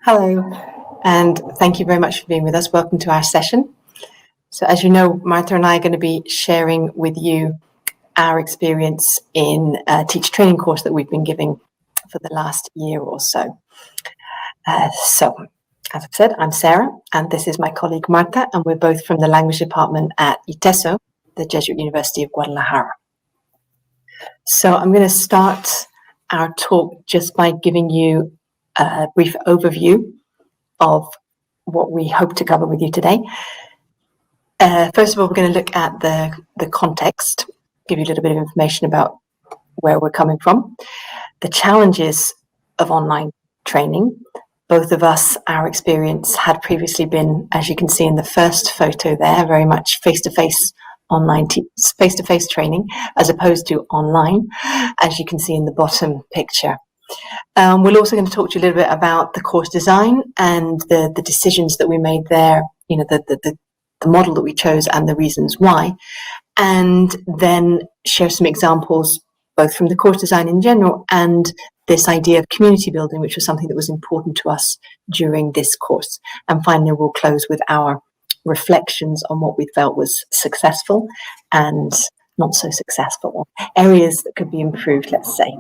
Hello, and thank you very much for being with us. Welcome to our session. So as you know, Martha and I are going to be sharing with you our experience in a teacher training course that we've been giving for the last year or so. So, as I've said, I'm Sarah, and this is my colleague Martha, and we're both from the language department at ITESO, the Jesuit University of Guadalajara. So I'm going to start our talk just by giving you a brief overview of what we hope to cover with you today. First of all, we're going to look at the context, give you a little bit of information about where we're coming from, the challenges of online training. Both of us, our experience had previously been, as you can see in the first photo there, very much face-to-face online face-to-face training as opposed to online, as you can see in the bottom picture. We're also going to talk to you a little bit about the course design and the decisions that we made there, you know, the model that we chose and the reasons why, and then share some examples both from the course design in general and this idea of community building, which was something that was important to us during this course. And finally, we'll close with our reflections on what we felt was successful and not so successful, areas that could be improved, let's say.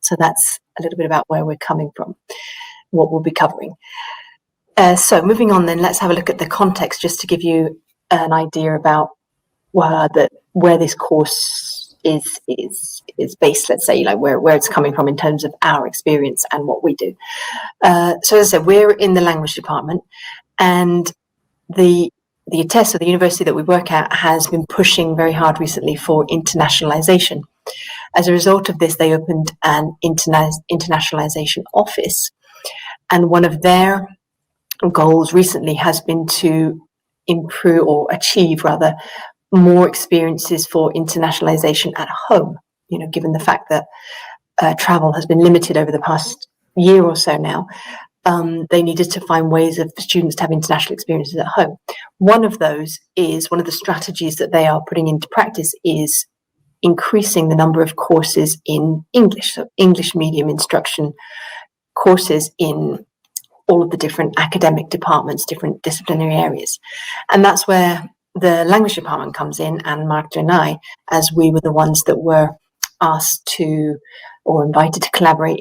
So that's a little bit about where we're coming from, what we'll be covering. So moving on then, let's have a look at the context just to give you an idea about where this course is based, let's say, like where it's coming from in terms of our experience and what we do. So as I said, we're in the language department, and the ITESO, the university that we work at, has been pushing very hard recently for internationalization. As a result of this, they opened an internationalization office, and one of their goals recently has been to improve or achieve rather more experiences for internationalization at home, you know, given the fact that travel has been limited over the past year or so now. They needed to find ways of students to have international experiences at home. One of the strategies that they are putting into practice is increasing the number of courses in English, so English medium instruction courses in all of the different academic departments, different disciplinary areas. And that's where the language department comes in, and Marta and I, as we were the ones that were asked to or invited to collaborate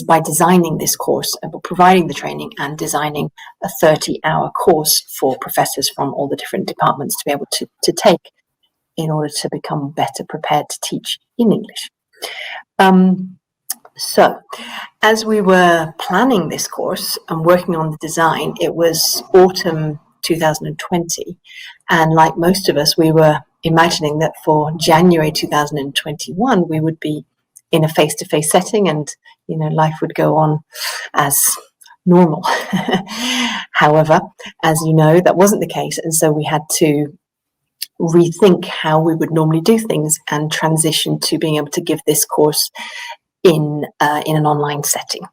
by designing this course, providing the training and designing a 30-hour course for professors from all the different departments to be able to take in order to become better prepared to teach in English. So, as we were planning this course and working on the design, it was autumn 2020, and like most of us, we were imagining that for January 2021, we would be in a face-to-face setting, and you know, life would go on as normal. However, as you know, that wasn't the case, and so we had to rethink how we would normally do things and transition to being able to give this course in an online setting.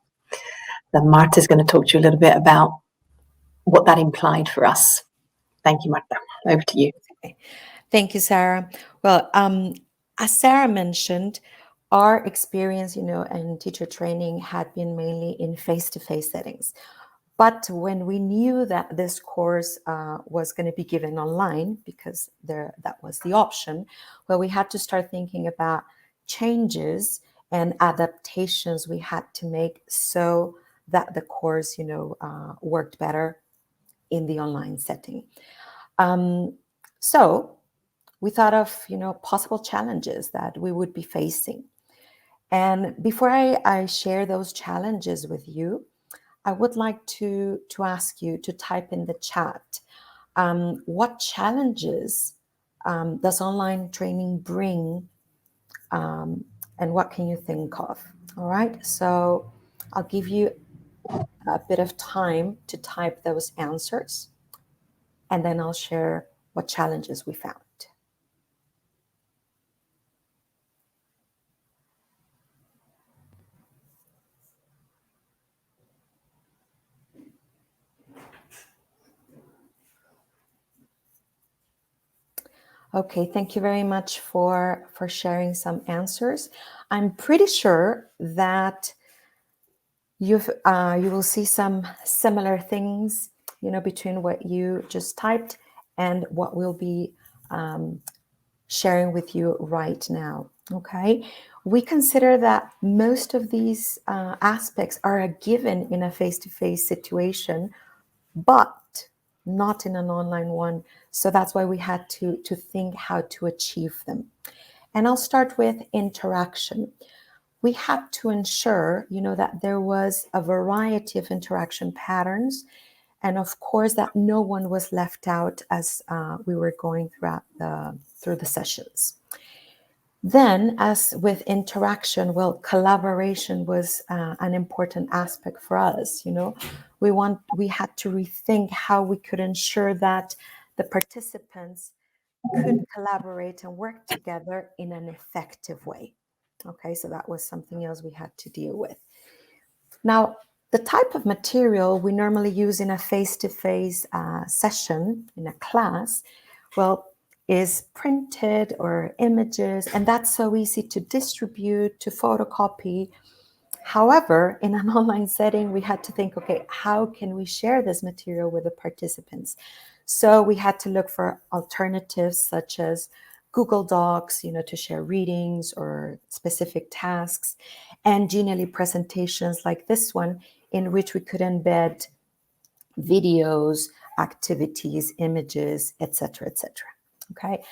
Then Marta's going to talk to you a little bit about what that implied for us. Thank you, Marta. Over to you. Okay. Thank you, Sarah. Well, as Sarah mentioned, our experience, in teacher training had been mainly in face-to-face settings. But when we knew that this course was going to be given online, because that was the option, well, we had to start thinking about changes and adaptations we had to make so that the course, worked better in the online setting. So we thought of, possible challenges that we would be facing. And before I share those challenges with you, I would like to ask you to type in the chat, what challenges does online training bring, and what can you think of? All right, so I'll give you a bit of time to type those answers, and then I'll share what challenges we found. Okay, thank you very much for sharing some answers. I'm pretty sure that You will see some similar things, between what you just typed and what we'll be sharing with you right now. Okay, we consider that most of these aspects are a given in a face-to-face situation, but not in an online one. So that's why we had to think how to achieve them. And I'll start with interaction. We had to ensure, that there was a variety of interaction patterns, and of course that no one was left out as we were going through the sessions. Then, as with interaction, well, collaboration was an important aspect for us. We had to rethink how we could ensure that the participants could collaborate and work together in an effective way. Okay, so that was something else we had to deal with. Now, the type of material we normally use in a face-to-face session, in a class, well, is printed or images, and that's so easy to distribute, to photocopy. However, in an online setting, we had to think, okay, how can we share this material with the participants? So we had to look for alternatives such as Google Docs, to share readings or specific tasks, and Genially presentations like this one, in which we could embed videos, activities, images, etc., etc. Okay.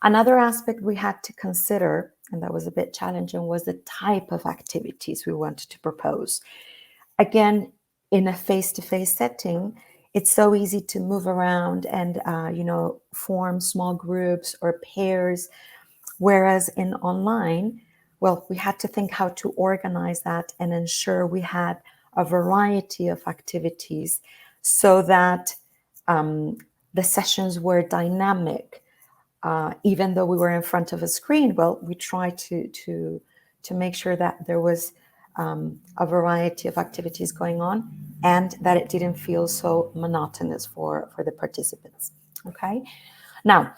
Another aspect we had to consider, and that was a bit challenging, was the type of activities we wanted to propose. Again, in a face-to-face setting, it's so easy to move around and form small groups or pairs, whereas in online, well, we had to think how to organize that and ensure we had a variety of activities so that the sessions were dynamic. Even though we were in front of a screen, well, we tried to make sure that there was a variety of activities going on and that it didn't feel so monotonous for the participants. Okay. Now,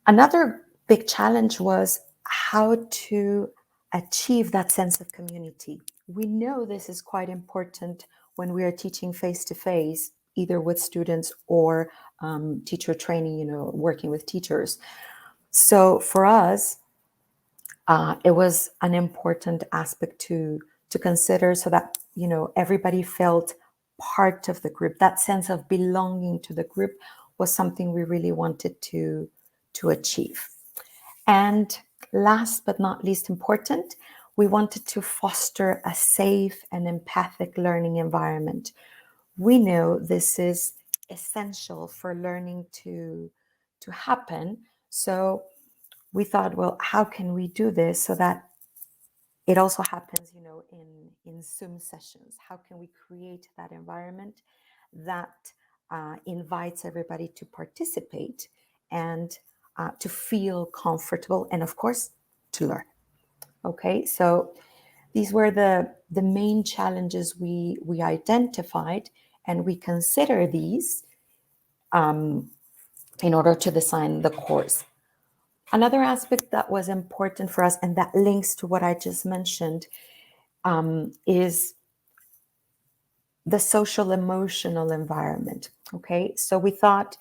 another big challenge was how to achieve that sense of community. We know this is quite important when we are teaching face-to-face, either with students or teacher training, working with teachers. So for us, it was an important aspect to consider so that, everybody felt part of the group. That sense of belonging to the group was something we really wanted to achieve. And last but not least important, we wanted to foster a safe and empathic learning environment. We know this is essential for learning to happen. So we thought, well, how can we do this so that it also happens, in Zoom sessions? How can we create that environment that invites everybody to participate and to feel comfortable and, of course, to learn? Okay, so these were the main challenges we identified, and we consider these in order to design the course. Another aspect that was important for us, and that links to what I just mentioned, is the social emotional environment. Okay, so we thought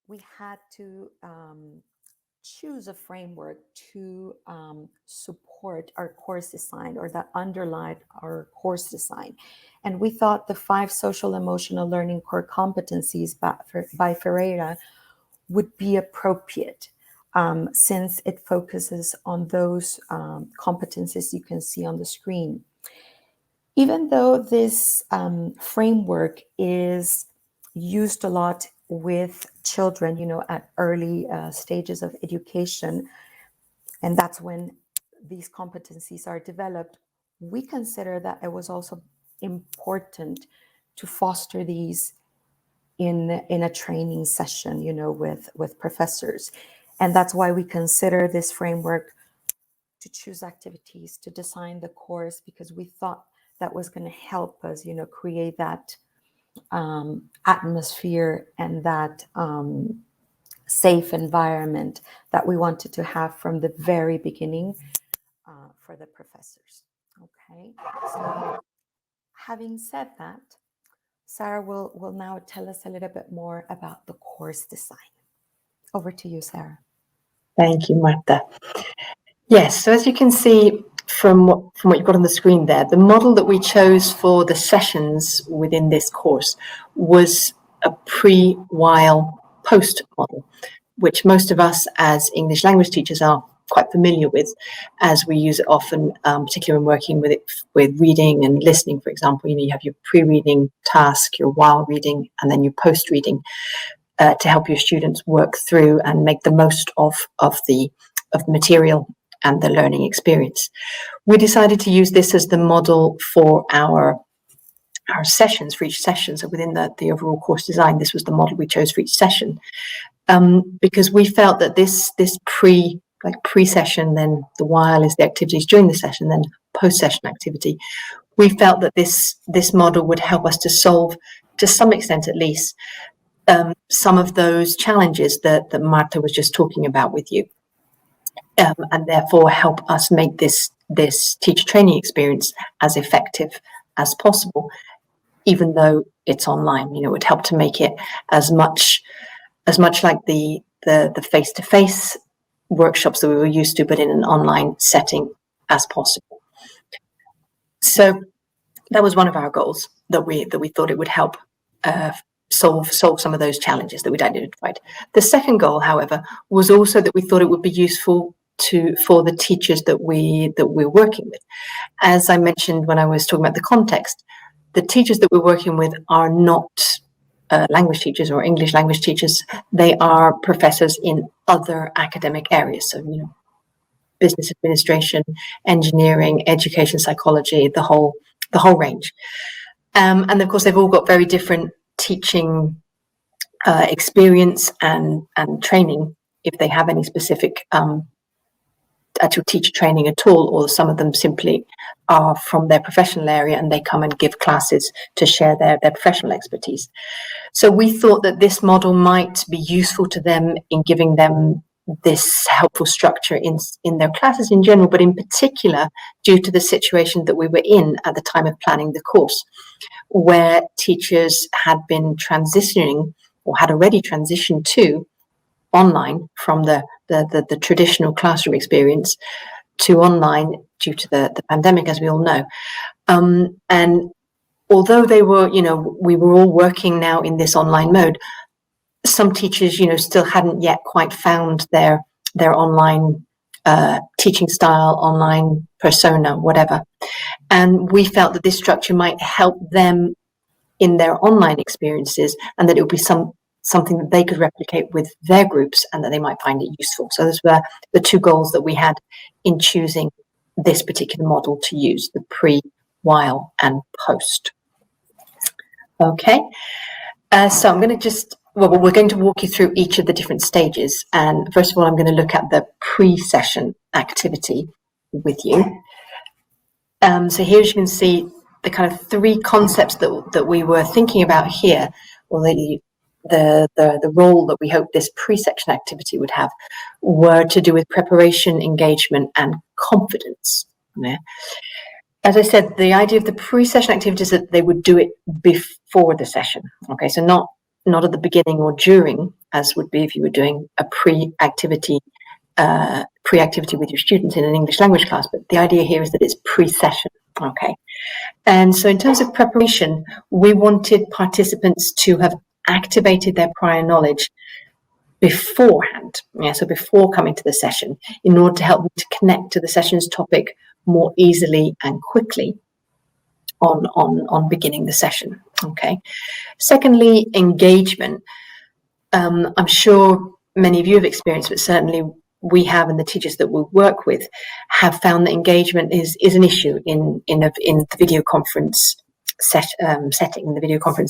we had to choose a framework to support our course design, or that underlined our course design. And we thought the 5 social emotional learning core competencies by Ferreira would be appropriate, since it focuses on those competencies you can see on the screen. Even though this framework is used a lot with children, at early stages of education, and that's when these competencies are developed, we consider that it was also important to foster these in a training session, with professors. And that's why we consider this framework to choose activities, to design the course, because we thought that was going to help us, create that atmosphere and that safe environment that we wanted to have from the very beginning for the professors. Okay, so having said that, Sarah will now tell us a little bit more about the course design. Over to you, Sarah. Thank you, Marta. Yes, so as you can see from what you've got on the screen there, the model that we chose for the sessions within this course was a pre-while post model, which most of us as English language teachers are quite familiar with, as we use it often, particularly when working with reading and listening, for example. You have your pre-reading task, your while reading, and then your post-reading to help your students work through and make the most of the material and the learning experience. We decided to use this as the model for our sessions, for each session. So within the overall course design, this was the model we chose for each session, because we felt that this pre-session, then the while is the activities during the session, then post-session activity. We felt that this model would help us to solve, to some extent at least, some of those challenges that Marta was just talking about with you. And therefore help us make this teacher training experience as effective as possible, even though it's online. It would help to make it as much like the face-to-face workshops that we were used to, but in an online setting as possible. So that was one of our goals, that we thought it would help solve some of those challenges that we'd identified. The second goal, however, was also that we thought it would be useful for the teachers that we're working with. As I mentioned when I was talking about the context, the teachers that we're working with are not language teachers or English language teachers. They are professors in other academic areas. So, business administration, engineering, education psychology, the whole range. And of course, they've all got very different teaching experience and training, if they have any specific actual teacher training at all, or some of them simply are from their professional area and they come and give classes to share their professional expertise. So we thought that this model might be useful to them in giving them this helpful structure in their classes in general, but in particular due to the situation that we were in at the time of planning the course, where teachers had been transitioning or had already transitioned to online from the traditional classroom experience to online due to the pandemic, as we all know. And although they were, we were all working now in this online mode, some teachers, still hadn't yet quite found their online teaching style, online persona, whatever. And we felt that this structure might help them in their online experiences, and that it would be something that they could replicate with their groups, and that they might find it useful. So those were the two goals that we had in choosing this particular model to use, the pre, while, and post. Okay, so I'm going to we're going to walk you through each of the different stages. And first of all, I'm going to look at the pre-session activity with you. So here, as you can see, the kind of three concepts that we were thinking about here, or the role that we hope this pre-session activity would have, were to do with preparation, engagement, and confidence. Yeah. As I said, the idea of the pre-session activity is that they would do it before the session. Okay, so not at the beginning or during, as would be if you were doing a pre-activity with your students in an English language class. But the idea here is that it's pre-session. Okay, and so in terms of preparation, we wanted participants to have activated their prior knowledge beforehand, so before coming to the session, in order to help them to connect to the session's topic more easily and quickly on beginning the session. Okay. Secondly, engagement. I'm sure many of you have experienced, but certainly we have, and the teachers that we work with have found that engagement is an issue in the video conference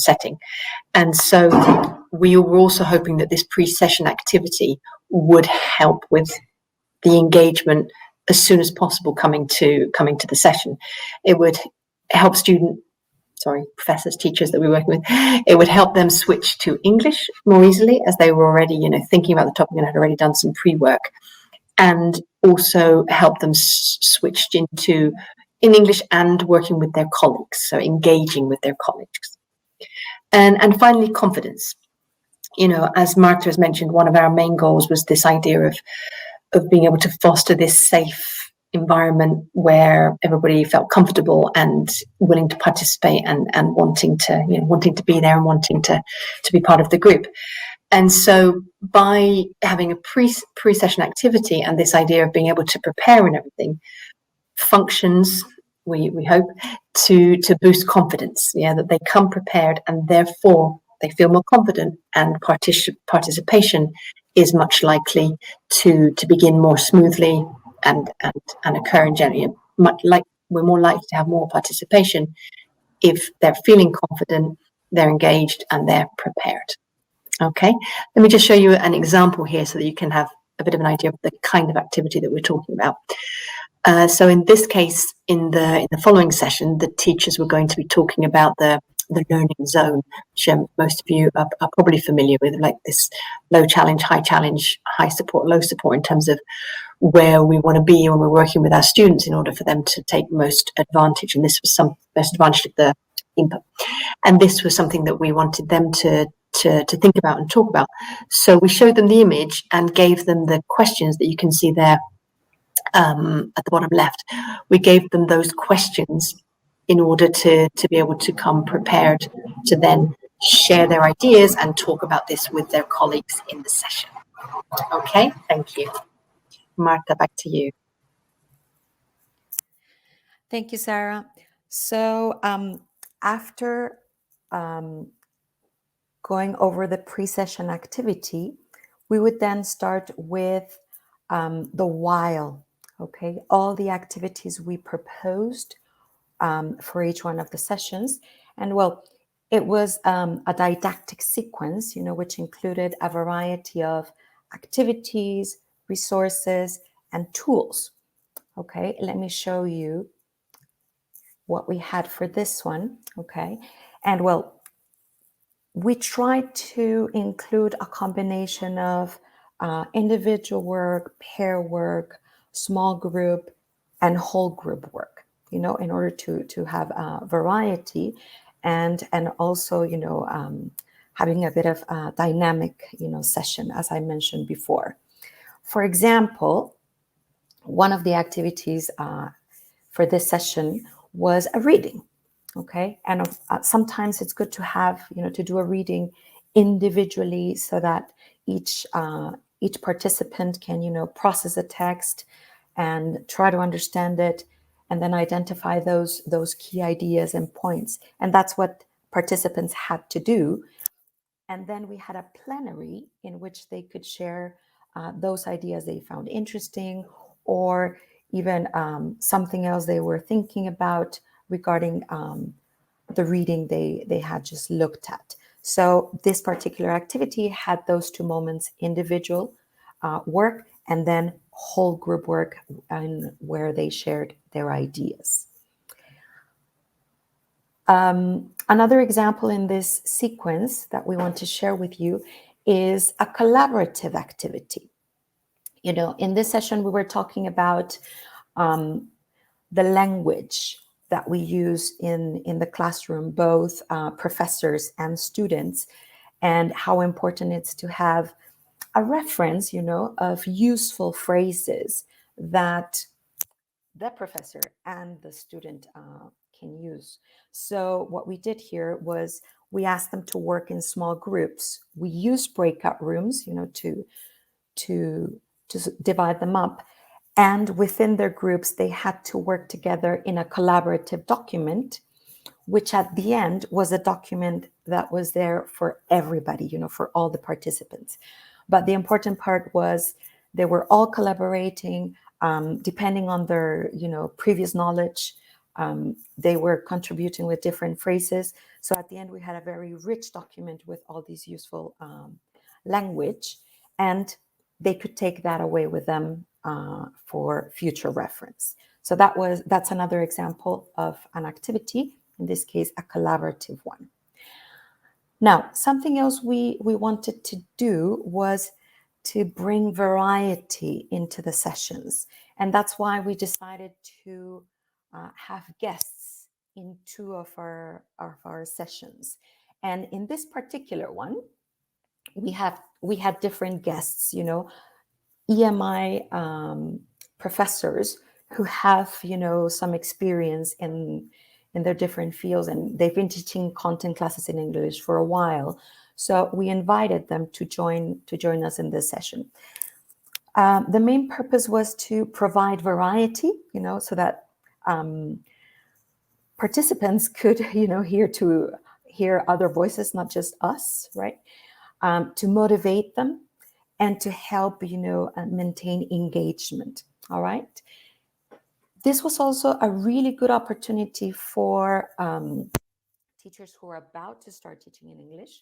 setting. And so we were also hoping that this pre-session activity would help with the engagement as soon as possible coming to the session. It would help professors, teachers that we're working with, it would help them switch to English more easily, as they were already, thinking about the topic and had already done some pre-work, and also help them switch into in English and working with their colleagues, so engaging with their colleagues. And finally, confidence. You know, as Martha has mentioned, one of our main goals was this idea of being able to foster this safe environment where everybody felt comfortable and willing to participate and wanting to be there and wanting to be part of the group. And so by having a pre-session activity and this idea of being able to prepare and everything functions, we hope, to boost confidence, that they come prepared and therefore they feel more confident, and participation is much likely to begin more smoothly and occur in general. We're more likely to have more participation if they're feeling confident, they're engaged, and they're prepared. Okay, let me just show you an example here so that you can have a bit of an idea of the kind of activity that we're talking about. So in this case, in the following session, the teachers were going to be talking about the learning zone, which most of you are probably familiar with, like this low challenge, high support, low support, in terms of where we want to be when we're working with our students in order for them to take most advantage. And this was most advantage of the input. And this was something that we wanted them to think about and talk about. So we showed them the image and gave them the questions that you can see there at the bottom left. We gave them those questions in order to be able to come prepared to then share their ideas and talk about this with their colleagues in the session. Okay, thank you. Marta, back to you. Thank you, Sarah. So after going over the pre-session activity, we would then start with the while, okay? All the activities we proposed for each one of the sessions. And well, it was a didactic sequence, which included a variety of activities, resources, and tools. Okay, let me show you what we had for this one. Okay, and well, we tried to include a combination of individual work, pair work, small group, and whole group work, in order to have variety and also, having a bit of a dynamic, session, as I mentioned before. For example, one of the activities for this session was a reading. Okay, and sometimes it's good to have, to do a reading individually so that each participant can, process a text and try to understand it, and then identify those key ideas and points. And that's what participants had to do. And then we had a plenary in which they could share those ideas they found interesting, or even something else they were thinking about regarding the reading they had just looked at. So this particular activity had those two moments: individual work and then whole group work, and where they shared their ideas. Another example in this sequence that we want to share with you is a collaborative activity. In this session, we were talking about the language that we use in the classroom, both professors and students, and how important it's to have a reference, of useful phrases that the professor and the student can use. So what we did here was we asked them to work in small groups. We used breakout rooms, to divide them up. And within their groups, they had to work together in a collaborative document, which at the end was a document that was there for everybody, for all the participants. But the important part was they were all collaborating, depending on their, previous knowledge. They were contributing with different phrases. So at the end, we had a very rich document with all these useful language, and they could take that away with them for future reference. So that's another example of an activity, in this case, a collaborative one. Now, something else we wanted to do was to bring variety into the sessions. And that's why we decided to have guests in two of our sessions. And in this particular one, we had different guests, EMI professors who have, some experience in their different fields, and they've been teaching content classes in English for a while. So we invited them to join us in this session. The main purpose was to provide variety, so that participants could, hear other voices, not just us, right? To motivate them and to help, maintain engagement. All right. This was also a really good opportunity for teachers who are about to start teaching in English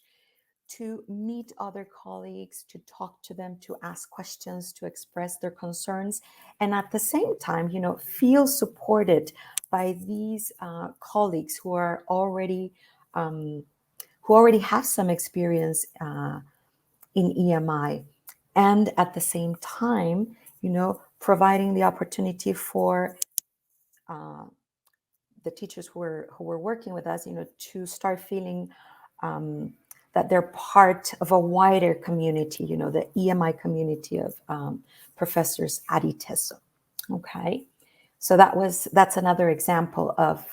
to meet other colleagues, to talk to them, to ask questions, to express their concerns, and at the same time, feel supported by these colleagues who are already have some experience in EMI, and at the same time, providing the opportunity for the teachers who were working with us, to start feeling that they're part of a wider community, the EMI community of professors at ITESO. Okay, so that's another example of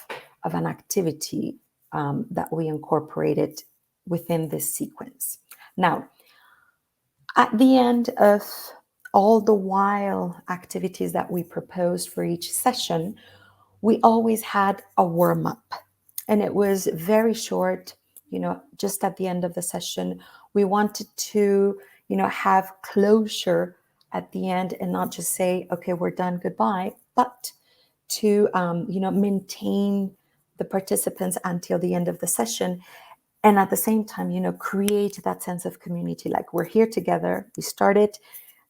an activity that we incorporated within this sequence. Now, at the end of all the while activities that we proposed for each session, we always had a warm-up, and it was very short. Just at the end of the session, we wanted to, have closure at the end and not just say, okay, we're done, goodbye, but to, maintain the participants until the end of the session. And at the same time, create that sense of community, like we're here together, we started,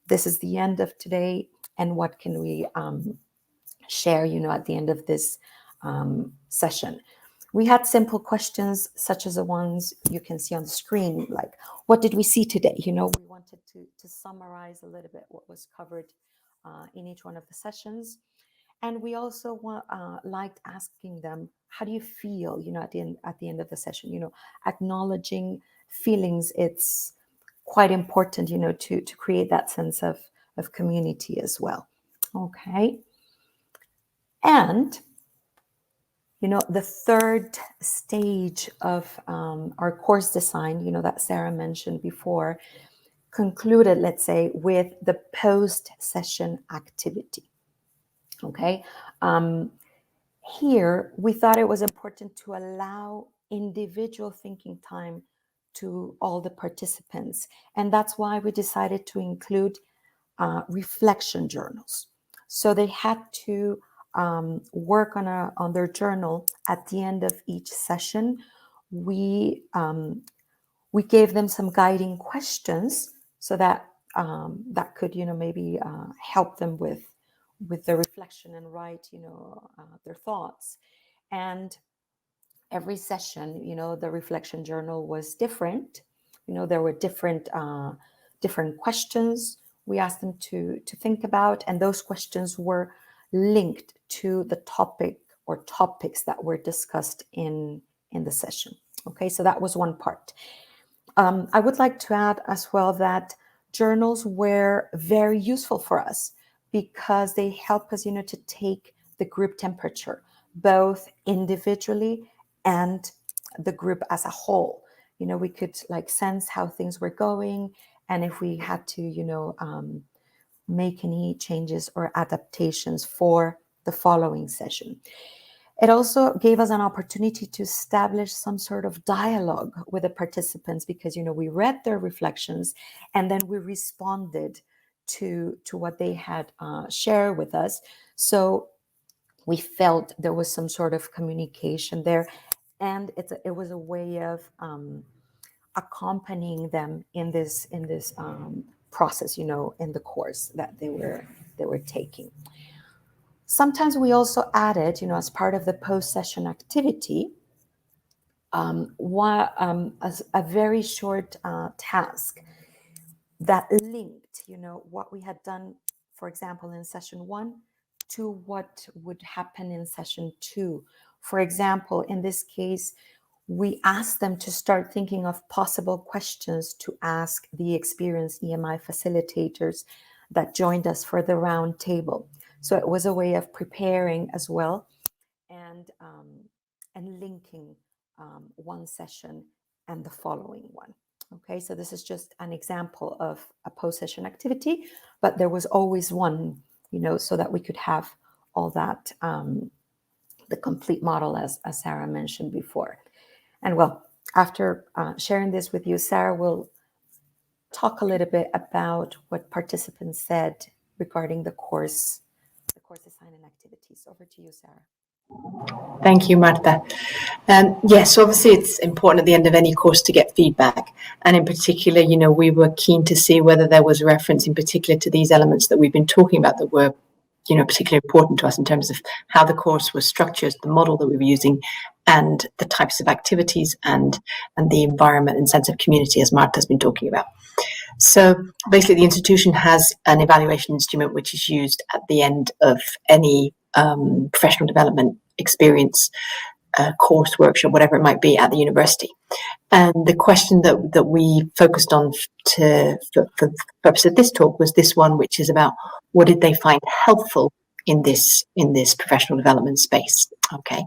this is the end of today, and what can we share, at the end of this session. We had simple questions such as the ones you can see on the screen, like, what did we see today? We wanted to summarize a little bit what was covered in each one of the sessions. And we also liked asking them, how do you feel, at the end of the session, acknowledging feelings. It's quite important, to create that sense of community as well. Okay. And, the third stage of our course design, that Sarah mentioned before, concluded, let's say, with the post-session activity. Okay. Here, we thought it was important to allow individual thinking time to all the participants. And that's why we decided to include reflection journals. So they had to work on their journal at the end of each session. We gave them some guiding questions so that that could, maybe help them with the reflection and write, their thoughts. And every session, the reflection journal was different. There were different questions we asked them to think about, and those questions were linked to the topic or topics that were discussed in the session. Okay, so that was one part. I would like to add as well that journals were very useful for us because they help us, to take the group temperature, both individually and the group as a whole. We could sense how things were going, and if we had to, make any changes or adaptations for the following session. It also gave us an opportunity to establish some sort of dialogue with the participants because, we read their reflections and then we responded to what they had shared with us. So we felt there was some sort of communication there, and it was a way of accompanying them in this process, in the course that they were taking. Sometimes we also added, as part of the post-session activity, as a very short task that linked, what we had done, for example, in session 1 to what would happen in session 2. For example, in this case, we asked them to start thinking of possible questions to ask the experienced EMI facilitators that joined us for the round table. So it was a way of preparing as well, and linking one session and the following one. Okay, so this is just an example of a post-session activity, but there was always one, so that we could have all that, the complete model, as Sarah mentioned before. And well, after sharing this with you, Sarah will talk a little bit about what participants said regarding the course assignment activities. Over to you, Sarah. Thank you, Marta. Yes, obviously it's important at the end of any course to get feedback. And in particular, we were keen to see whether there was reference in particular to these elements that we've been talking about that were, particularly important to us in terms of how the course was structured, the model that we were using, and the types of activities and the environment and sense of community, as Marta's been talking about. So basically, the institution has an evaluation instrument which is used at the end of any professional development experience, course, workshop, whatever it might be at the university. And the question that we focused on for the purpose of this talk was this one, which is about what did they find helpful in this professional development space. Okay,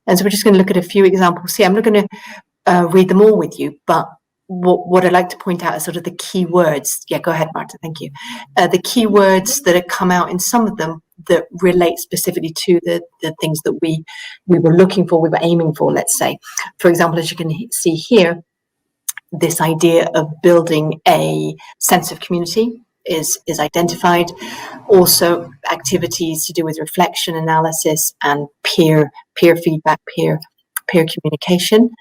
and so we're just going to look at a few examples here. I'm not going to read them all with you, but what I'd like to point out is sort of the key words. Yeah, go ahead, Marta. Thank you. The key words that have come out in some of them that relate specifically to the things that we were looking for, we were aiming for, let's say. For example, as you can see here, this idea of building a sense of community is identified. Also, activities to do with reflection, analysis, and peer feedback, peer communication.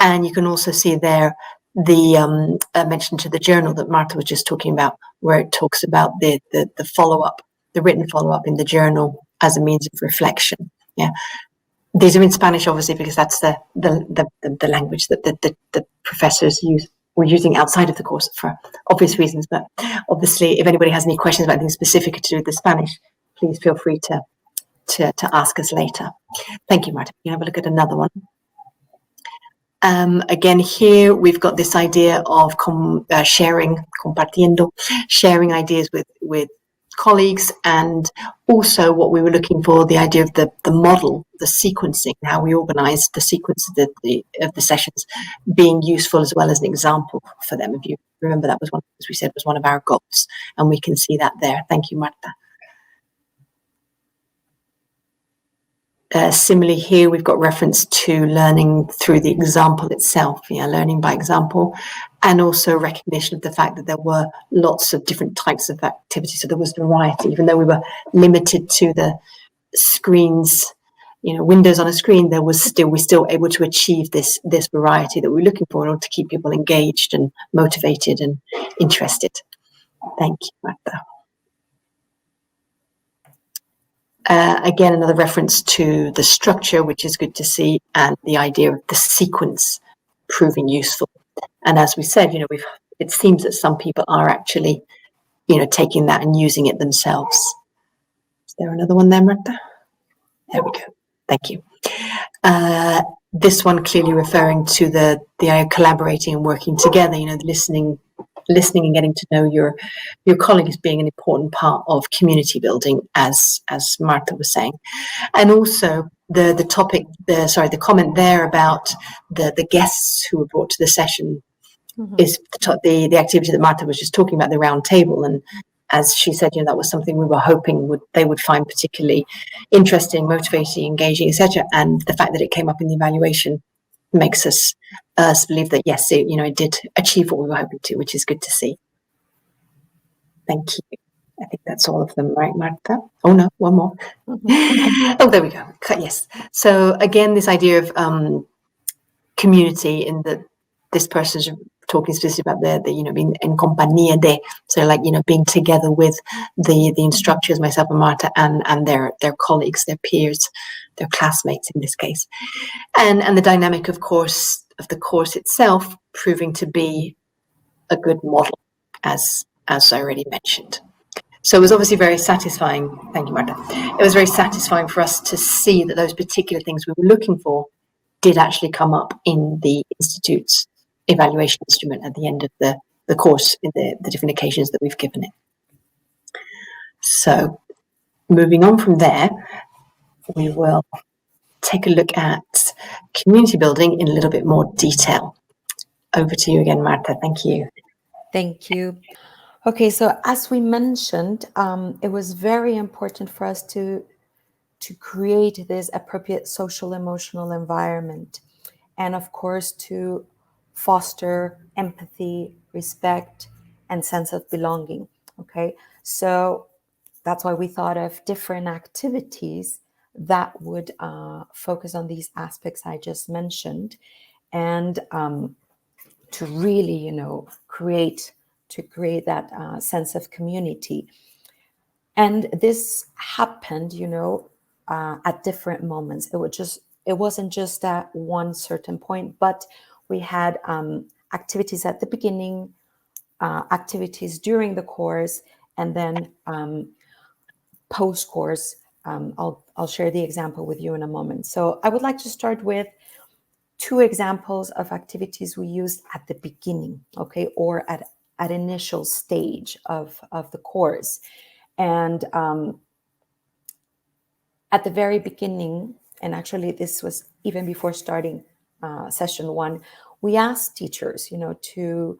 And you can also see there the mention to the journal that Marta was just talking about, where it talks about the follow-up, the written follow-up in the journal as a means of reflection. Yeah, these are in Spanish, obviously, because that's the language that the professors were using outside of the course for obvious reasons. But obviously, if anybody has any questions about anything specific to do with the Spanish, please feel free to ask us later. Thank you, Marta. You can have a look at another one. Again, here we've got this idea of compartiendo, sharing ideas with colleagues, and also what we were looking for, the idea of the model, the sequencing, how we organized the sequence of the sessions being useful as well as an example for them. If you remember, that was one, as we said, was one of our goals, and we can see that there. Thank you, Marta. Similarly, here we've got reference to learning through the example itself, learning by example, and also recognition of the fact that there were lots of different types of activities. So there was variety, even though we were limited to the screens, windows on a screen. We're still able to achieve this variety that we're looking for in order to keep people engaged and motivated and interested. Thank you, Marta. Again, another reference to the structure, which is good to see, and the idea of the sequence proving useful. And as we said, it seems that some people are actually, taking that and using it themselves. Is there another one there, Marta? There we go. Thank you. This one clearly referring to the collaborating and working together, listening and getting to know your colleagues being an important part of community building, as Marta was saying. And also the comment there about the guests who were brought to the session is the activity that Marta was just talking about, the round table. And as she said, that was something we were hoping they would find particularly interesting, motivating, engaging, etc. And the fact that it came up in the evaluation makes us believe that yes, it did achieve what we were hoping to, which is good to see. Thank you. I think that's all of them, right, Marta? Oh no, one more. Oh, there we go. Yes. So again, this idea of community, in that this person's talking specifically about the being en compañía de, so being together with the instructors, myself and Marta, and their colleagues, their peers, their classmates in this case, and the dynamic, of course, of the course itself proving to be a good model, as I already mentioned. So it was obviously very satisfying. Thank you, Marta. It was very satisfying for us to see that those particular things we were looking for did actually come up in the Institute's evaluation instrument at the end of the course in the different occasions that we've given it. So moving on from there, we will take a look at community building in a little bit more detail. Over to you again, Marta. Thank you. Thank you. Okay, so as we mentioned, it was very important for us to create this appropriate social emotional environment, and of course to foster empathy, respect, and sense of belonging. Okay, so that's why we thought of different activities that would focus on these aspects I just mentioned, and to really, create that sense of community. And this happened, at different moments. It wasn't just at one certain point, but we had activities at the beginning, activities during the course, and then post course. I'll share the example with you in a moment. So I would like to start with two examples of activities we used at the beginning, okay, or at initial stage of the course. And at the very beginning, and actually this was even before starting session one, we asked teachers, to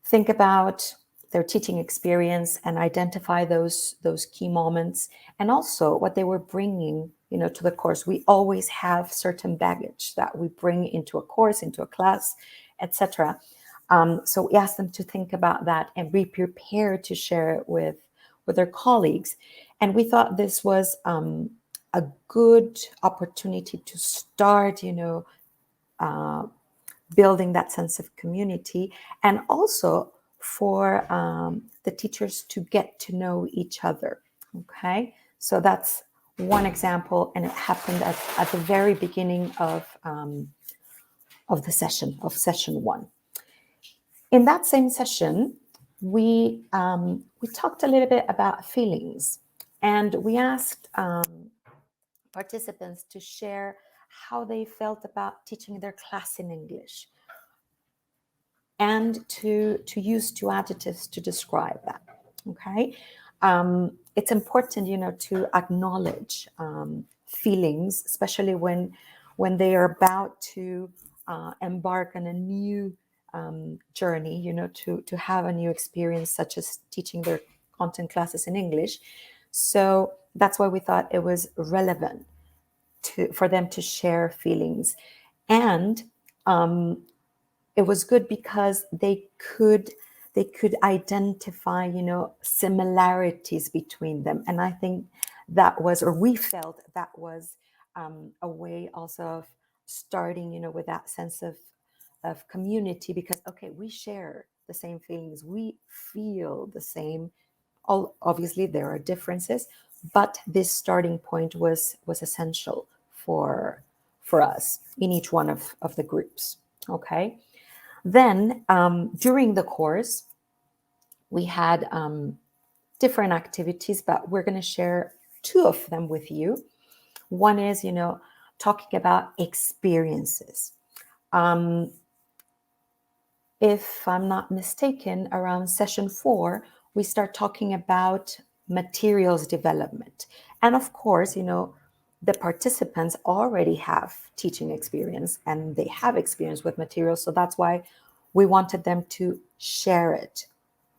think about their teaching experience and identify those key moments, and also what they were bringing, to the course. We always have certain baggage that we bring into a course, into a class, etc. So we asked them to think about that and be prepared to share it with their colleagues. And we thought this was a good opportunity to start, building that sense of community, and also for the teachers to get to know each other. Okay, so that's one example, and it happened at the very beginning of the session, of session one. In that same session, we talked a little bit about feelings, and we asked participants to share how they felt about teaching their class in English, and to use two adjectives to describe that. Okay, it's important, to acknowledge feelings, especially when they are about to embark on a new journey, to have a new experience, such as teaching their content classes in English. So that's why we thought it was relevant for them to share feelings. And it was good because they could identify, similarities between them. And I think that was, or we felt that was a way also of starting, with that sense of community, because, okay, we share the same feelings, we feel the same. Obviously there are differences, but this starting point was essential for us in each one of the groups. Okay. Then during the course, we had different activities, but we're going to share two of them with you. One is, talking about experiences. If I'm not mistaken, around session 4, we start talking about materials development. And of course, the participants already have teaching experience and they have experience with materials. So that's why we wanted them to share it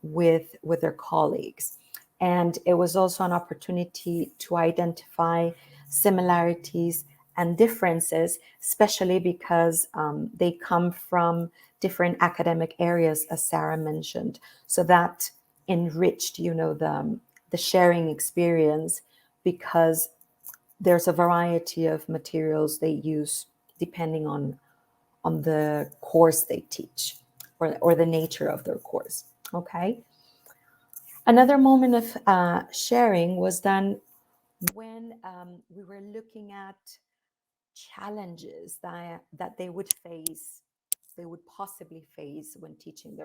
with their colleagues. And it was also an opportunity to identify similarities and differences, especially because they come from different academic areas, as Sarah mentioned. So that enriched, the sharing experience, because there's a variety of materials they use depending on the course they teach, or the nature of their course. Okay. Another moment of sharing was done when we were looking at challenges that they would possibly face when teaching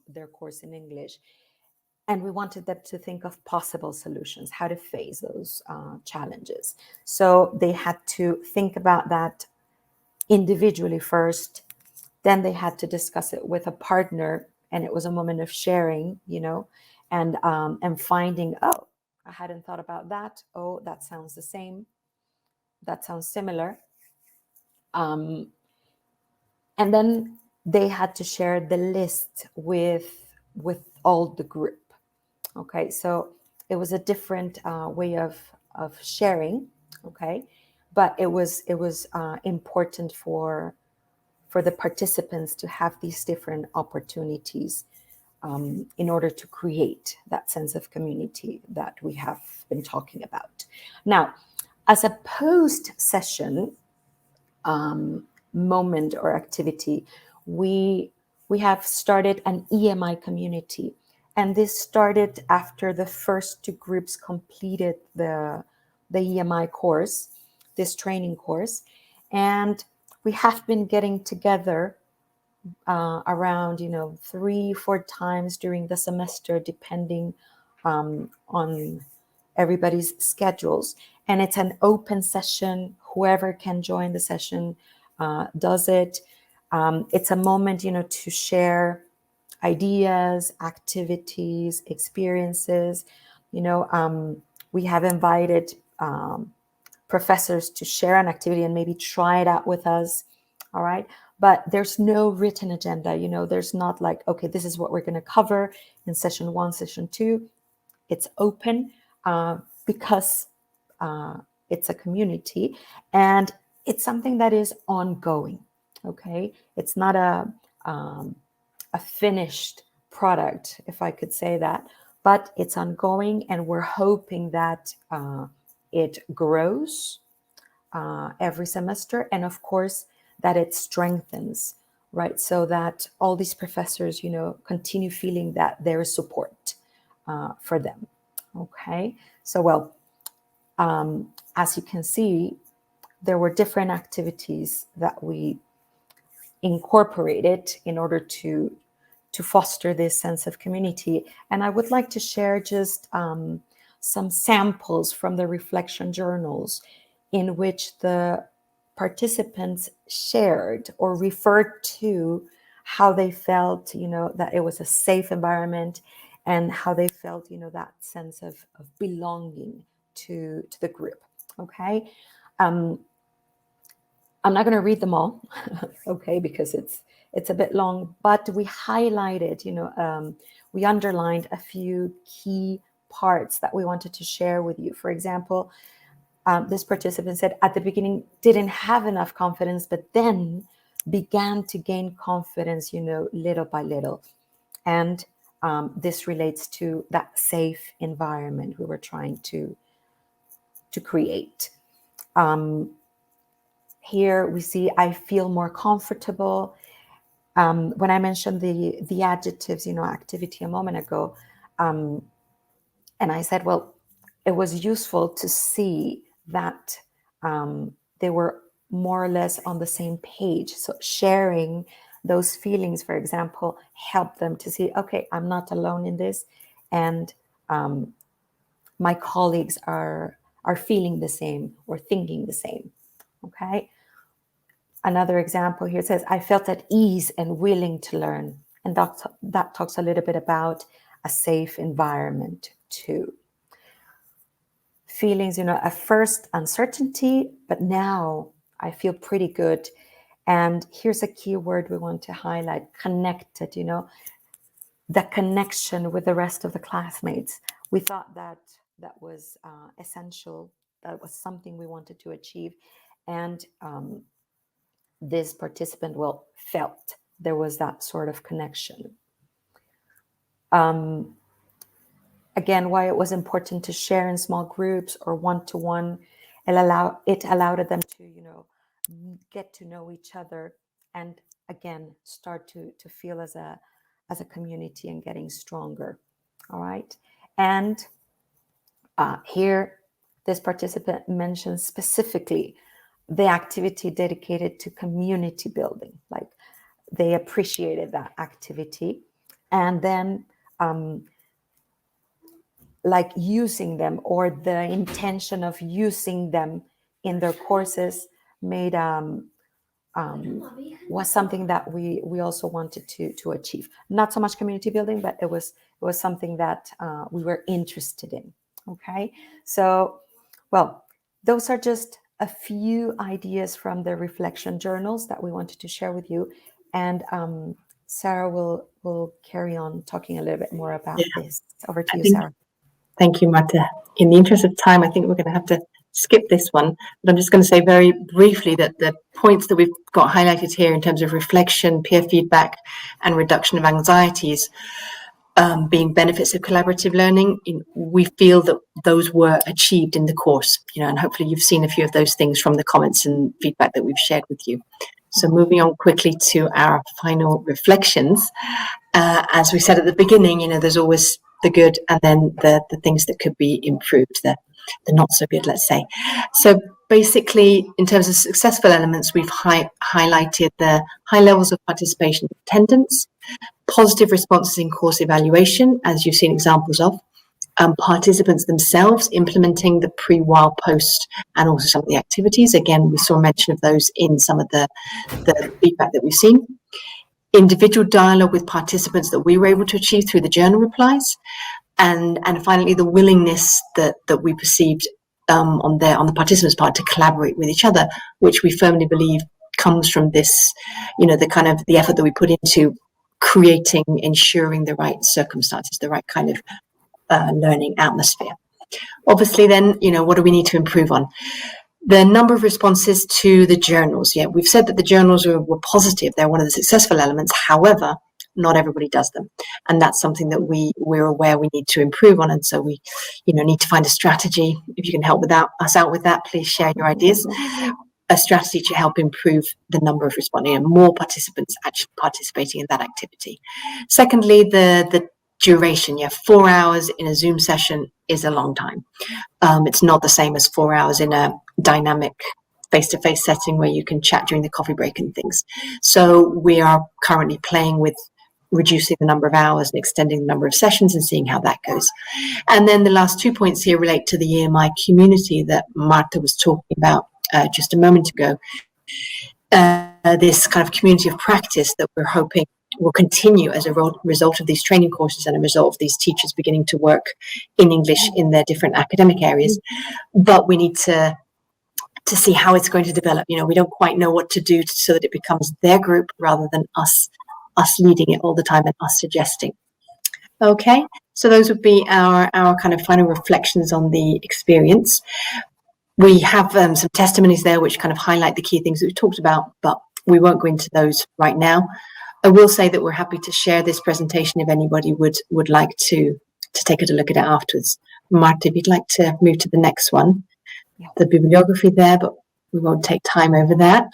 their course in English. And we wanted them to think of possible solutions, how to face those challenges. So they had to think about that individually first. Then they had to discuss it with a partner, and it was a moment of sharing, and finding, oh, I hadn't thought about that. Oh, that sounds the same. That sounds similar. And then they had to share the list with all the group. Okay, so it was a different way of sharing. Okay, but it was important for the participants to have these different opportunities in order to create that sense of community that we have been talking about. Now, as a post session moment or activity, we have started an EMI community, and this started after the first two groups completed the EMI course, this training course, and we have been getting together around 3-4 times during the semester, depending on everybody's schedules. And it's an open session. Whoever can join the session does it. It's a moment, to share ideas, activities, experiences. We have invited professors to share an activity and maybe try it out with us. All right. But there's no written agenda. There's not like, okay, this is what we're going to cover in session 1, session 2. It's open because it's a community, and it's something that is ongoing. Okay. It's not a finished product, if I could say that, but it's ongoing, and we're hoping that it grows every semester, and of course that it strengthens, right? So that all these professors, continue feeling that there is support for them. Okay, so well, as you can see, there were different activities that we incorporated in order to foster this sense of community. And I would like to share just some samples from the reflection journals in which the participants shared or referred to how they felt, that it was a safe environment, and how they felt, that sense of belonging to the group. Okay. I'm not going to read them all, okay, because it's a bit long, but we highlighted, we underlined a few key parts that we wanted to share with you. For example, this participant said at the beginning didn't have enough confidence, but then began to gain confidence, little by little. And this relates to that safe environment we were trying to create. Here we see, I feel more comfortable. When I mentioned the adjectives, activity a moment ago, and I said, well, it was useful to see that they were more or less on the same page. So sharing those feelings, for example, helped them to see, okay, I'm not alone in this, and my colleagues are feeling the same or thinking the same. Okay. Another example here says, I felt at ease and willing to learn. And that talks a little bit about a safe environment too. Feelings, at first uncertainty, but now I feel pretty good. And here's a key word we want to highlight, connected, the connection with the rest of the classmates. We thought that was essential. That was something we wanted to achieve. And this participant felt there was that sort of connection. Again, why it was important to share in small groups or one-to-one, it allowed them to, get to know each other, and again, start to feel as a community and getting stronger. All right. And here, this participant mentions specifically the activity dedicated to community building. Like, they appreciated that activity. And then like using them, or the intention of using them in their courses made was something that we also wanted to achieve. Not so much community building, but it was something that we were interested in. Okay, so well, those are just a few ideas from the reflection journals that we wanted to share with you, and Sarah will carry on talking a little bit more about this. Over to you, Sarah. Thank you, Marta. In the interest of time, I think we're going to have to skip this one, but I'm just going to say very briefly that the points that we've got highlighted here in terms of reflection, peer feedback, and reduction of anxieties being benefits of collaborative learning, we feel that those were achieved in the course, and hopefully you've seen a few of those things from the comments and feedback that we've shared with you. So moving on quickly to our final reflections. As we said at the beginning, there's always the good and then the things that could be improved, the not so good, let's say. So basically, in terms of successful elements, we've highlighted the high levels of participation and attendance, positive responses in course evaluation, as you've seen examples of, participants themselves implementing the pre, while, post, and also some of the activities. Again, we saw mention of those in some of the feedback that we've seen. Individual dialogue with participants that we were able to achieve through the journal replies, and finally the willingness that we perceived on the participants' part to collaborate with each other, which we firmly believe comes from this, the effort that we put into creating, ensuring the right circumstances, the right kind of learning atmosphere. Obviously then, what do we need to improve on? The number of responses to the journals. Yeah, we've said that the journals were positive. They're one of the successful elements. However, not everybody does them. And that's something that we're aware we need to improve on. And so we, need to find a strategy. If you can help us out with that, please share your ideas. A strategy to help improve the number of responding and more participants actually participating in that activity. Secondly, the duration. 4 hours in a Zoom session is a long time. It's not the same as 4 hours in a dynamic face-to-face setting where you can chat during the coffee break and things. So we are currently playing with reducing the number of hours and extending the number of sessions and seeing how that goes. And then the last 2 points here relate to the EMI community that Marta was talking about just a moment ago. This kind of community of practice that we're hoping will continue as a result of these training courses and a result of these teachers beginning to work in English in their different academic areas. But we need to see how it's going to develop. We don't quite know what to do so that it becomes their group rather than us leading it all the time and us suggesting. Okay, so those would be our kind of final reflections on the experience. We have some testimonies there which kind of highlight the key things that we've talked about, but we won't go into those right now. I will say that we're happy to share this presentation if anybody would like to take a look at it afterwards. Marta, if you'd like to move to the next one. Yeah. The bibliography there, but we won't take time over that.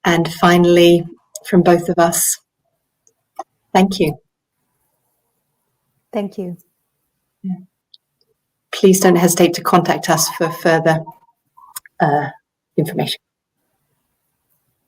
And finally, from both of us, thank you. Thank you. Yeah. Please don't hesitate to contact us for further information.